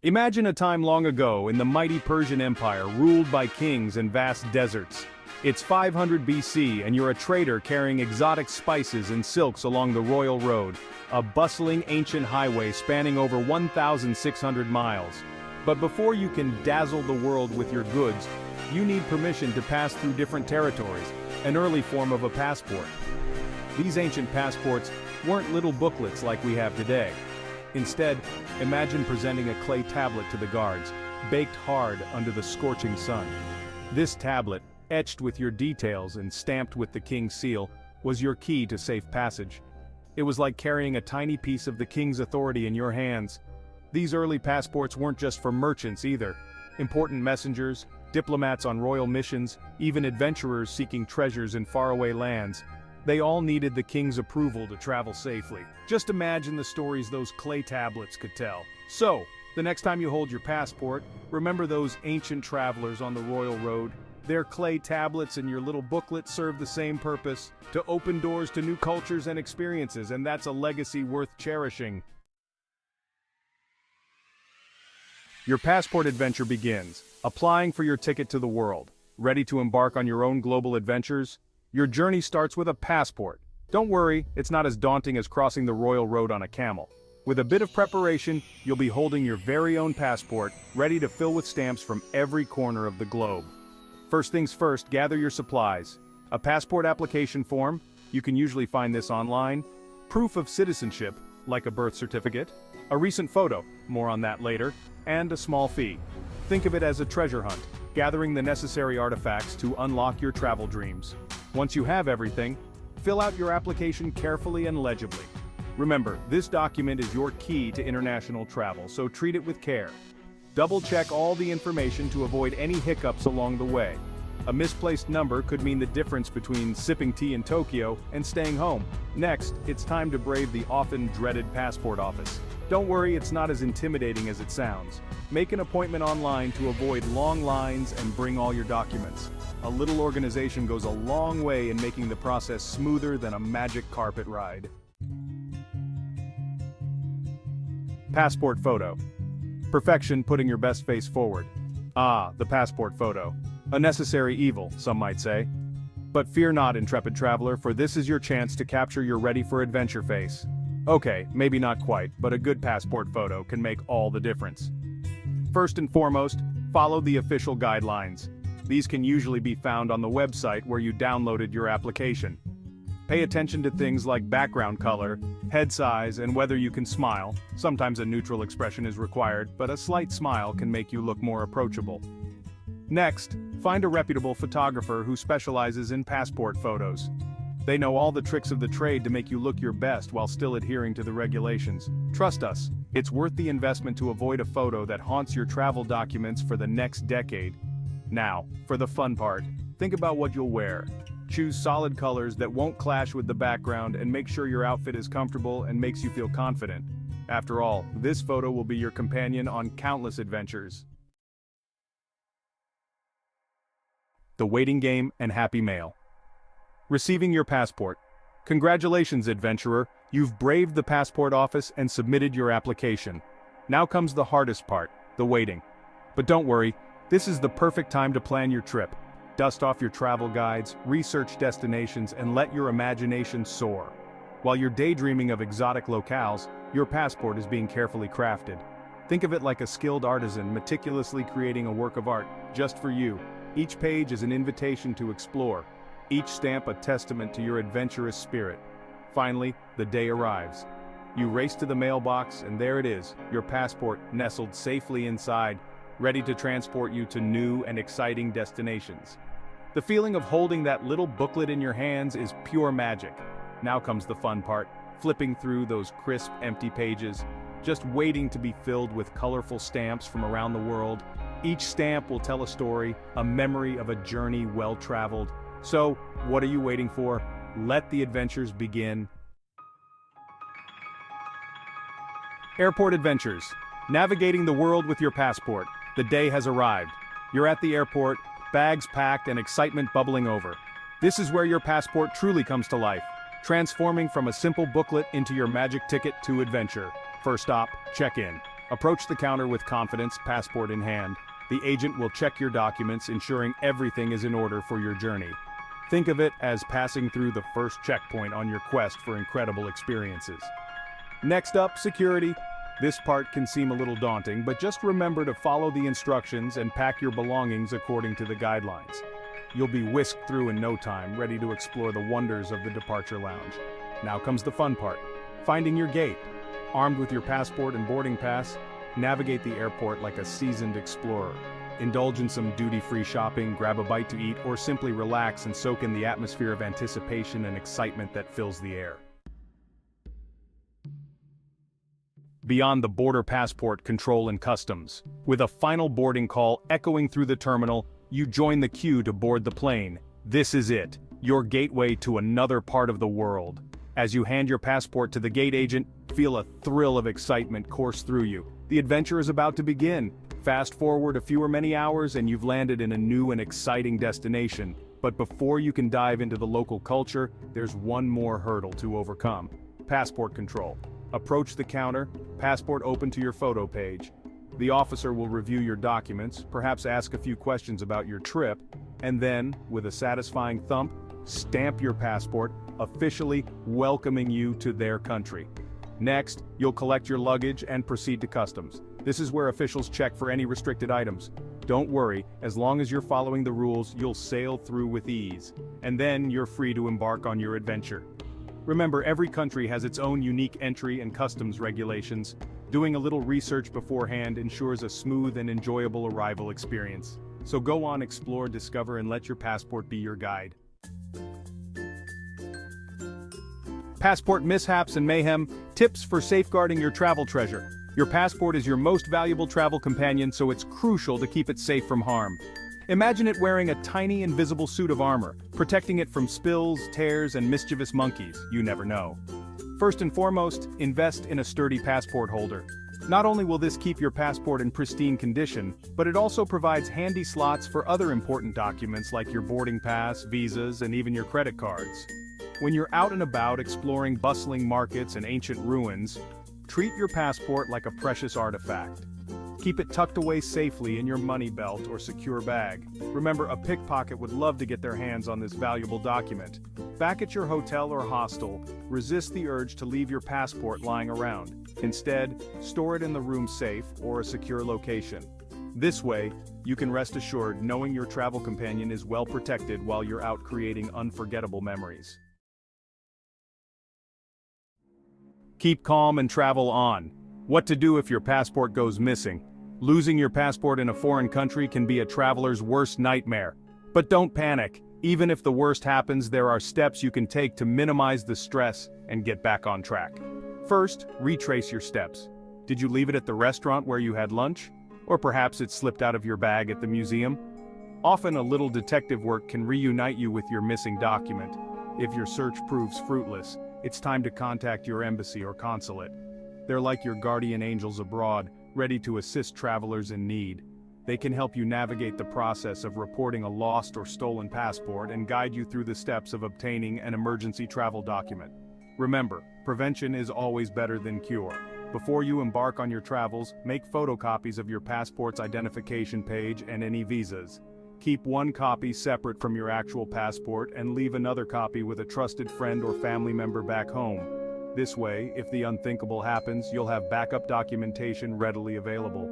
Imagine a time long ago in the mighty Persian Empire ruled by kings and vast deserts. It's 500 BC and you're a trader carrying exotic spices and silks along the Royal Road, a bustling ancient highway spanning over 1,600 miles. But before you can dazzle the world with your goods, you need permission to pass through different territories, an early form of a passport. These ancient passports weren't little booklets like we have today. Instead, imagine presenting a clay tablet to the guards, baked hard under the scorching sun. This tablet, etched with your details and stamped with the king's seal, was your key to safe passage. It was like carrying a tiny piece of the king's authority in your hands. These early passports weren't just for merchants either. Important messengers, diplomats on royal missions, even adventurers seeking treasures in faraway lands. They all needed the king's approval to travel safely. Just imagine the stories those clay tablets could tell. So, the next time you hold your passport, remember those ancient travelers on the Royal Road. Their clay tablets and your little booklet serve the same purpose, to open doors to new cultures and experiences, and that's a legacy worth cherishing. Your passport adventure begins, applying for your ticket to the world. Ready to embark on your own global adventures? Your journey starts with a passport. Don't worry, it's not as daunting as crossing the Royal Road on a camel. With a bit of preparation, you'll be holding your very own passport, ready to fill with stamps from every corner of the globe. First things first, gather your supplies. A passport application form, you can usually find this online. Proof of citizenship, like a birth certificate. A recent photo, more on that later. And a small fee. Think of it as a treasure hunt, gathering the necessary artifacts to unlock your travel dreams. Once you have everything, fill out your application carefully and legibly. Remember, this document is your key to international travel, so treat it with care. Double-check all the information to avoid any hiccups along the way. A misplaced number could mean the difference between sipping tea in Tokyo and staying home. Next, it's time to brave the often dreaded passport office. Don't worry, it's not as intimidating as it sounds. Make an appointment online to avoid long lines and bring all your documents. A little organization goes a long way in making the process smoother than a magic carpet ride. Passport photo. Perfection, putting your best face forward. Ah, the passport photo. A necessary evil, some might say. But fear not, intrepid traveler, for this is your chance to capture your ready-for-adventure face. Okay, maybe not quite, but a good passport photo can make all the difference. First and foremost, follow the official guidelines. These can usually be found on the website where you downloaded your application. Pay attention to things like background color, head size, and whether you can smile. Sometimes a neutral expression is required, but a slight smile can make you look more approachable. Next, find a reputable photographer who specializes in passport photos. They know all the tricks of the trade to make you look your best while still adhering to the regulations. Trust us, it's worth the investment to avoid a photo that haunts your travel documents for the next decade. Now, for the fun part, think about what you'll wear. Choose solid colors that won't clash with the background and make sure your outfit is comfortable and makes you feel confident. After all, this photo will be your companion on countless adventures. The waiting game and happy mail. Receiving your passport. Congratulations, adventurer, you've braved the passport office and submitted your application. Now comes the hardest part, the waiting. But don't worry, this is the perfect time to plan your trip. Dust off your travel guides, research destinations, and let your imagination soar. While you're daydreaming of exotic locales, your passport is being carefully crafted. Think of it like a skilled artisan meticulously creating a work of art, just for you. Each page is an invitation to explore, each stamp a testament to your adventurous spirit. Finally, the day arrives. You race to the mailbox, and there it is, your passport nestled safely inside, ready to transport you to new and exciting destinations. The feeling of holding that little booklet in your hands is pure magic. Now comes the fun part, flipping through those crisp, empty pages, just waiting to be filled with colorful stamps from around the world. Each stamp will tell a story, a memory of a journey well-traveled. So, what are you waiting for? Let the adventures begin. Airport adventures. Navigating the world with your passport. The day has arrived. You're at the airport, bags packed and excitement bubbling over. This is where your passport truly comes to life, transforming from a simple booklet into your magic ticket to adventure. First stop, check-in. Approach the counter with confidence, passport in hand. The agent will check your documents, ensuring everything is in order for your journey. Think of it as passing through the first checkpoint on your quest for incredible experiences. Next up, security. This part can seem a little daunting, but just remember to follow the instructions and pack your belongings according to the guidelines. You'll be whisked through in no time, ready to explore the wonders of the departure lounge. Now comes the fun part, finding your gate. Armed with your passport and boarding pass, navigate the airport like a seasoned explorer. Indulge in some duty-free shopping, grab a bite to eat, or simply relax and soak in the atmosphere of anticipation and excitement that fills the air. Beyond the border, passport control and customs. With a final boarding call echoing through the terminal, you join the queue to board the plane. This is it, your gateway to another part of the world. As you hand your passport to the gate agent, feel a thrill of excitement course through you. The adventure is about to begin. Fast forward a few or many hours and you've landed in a new and exciting destination. But before you can dive into the local culture, there's one more hurdle to overcome. Passport control. Approach the counter, passport open to your photo page. The officer will review your documents, perhaps ask a few questions about your trip, and then, with a satisfying thump, stamp your passport, officially welcoming you to their country. Next, you'll collect your luggage and proceed to customs. This is where officials check for any restricted items. Don't worry, as long as you're following the rules, you'll sail through with ease. And then you're free to embark on your adventure. Remember, every country has its own unique entry and customs regulations. Doing a little research beforehand ensures a smooth and enjoyable arrival experience. So go on, explore, discover, and let your passport be your guide. Passport mishaps and mayhem, tips for safeguarding your travel treasure. Your passport is your most valuable travel companion, so it's crucial to keep it safe from harm. Imagine it wearing a tiny invisible suit of armor, protecting it from spills, tears, and mischievous monkeys. You never know. First and foremost, invest in a sturdy passport holder. Not only will this keep your passport in pristine condition, but it also provides handy slots for other important documents like your boarding pass, visas, and even your credit cards. When you're out and about exploring bustling markets and ancient ruins, treat your passport like a precious artifact. Keep it tucked away safely in your money belt or secure bag. Remember, a pickpocket would love to get their hands on this valuable document. Back at your hotel or hostel, resist the urge to leave your passport lying around. Instead, store it in the room safe or a secure location. This way, you can rest assured knowing your travel companion is well protected while you're out creating unforgettable memories. Keep calm and travel on. What to do if your passport goes missing? Losing your passport in a foreign country can be a traveler's worst nightmare. But don't panic. Even if the worst happens, there are steps you can take to minimize the stress and get back on track. First, retrace your steps. Did you leave it at the restaurant where you had lunch? Or perhaps it slipped out of your bag at the museum? Often a little detective work can reunite you with your missing document. If your search proves fruitless, it's time to contact your embassy or consulate. They're like your guardian angels abroad, ready to assist travelers in need. They can help you navigate the process of reporting a lost or stolen passport and guide you through the steps of obtaining an emergency travel document. Remember, prevention is always better than cure. Before you embark on your travels, make photocopies of your passport's identification page and any visas. Keep one copy separate from your actual passport and leave another copy with a trusted friend or family member back home. This way, if the unthinkable happens, you'll have backup documentation readily available.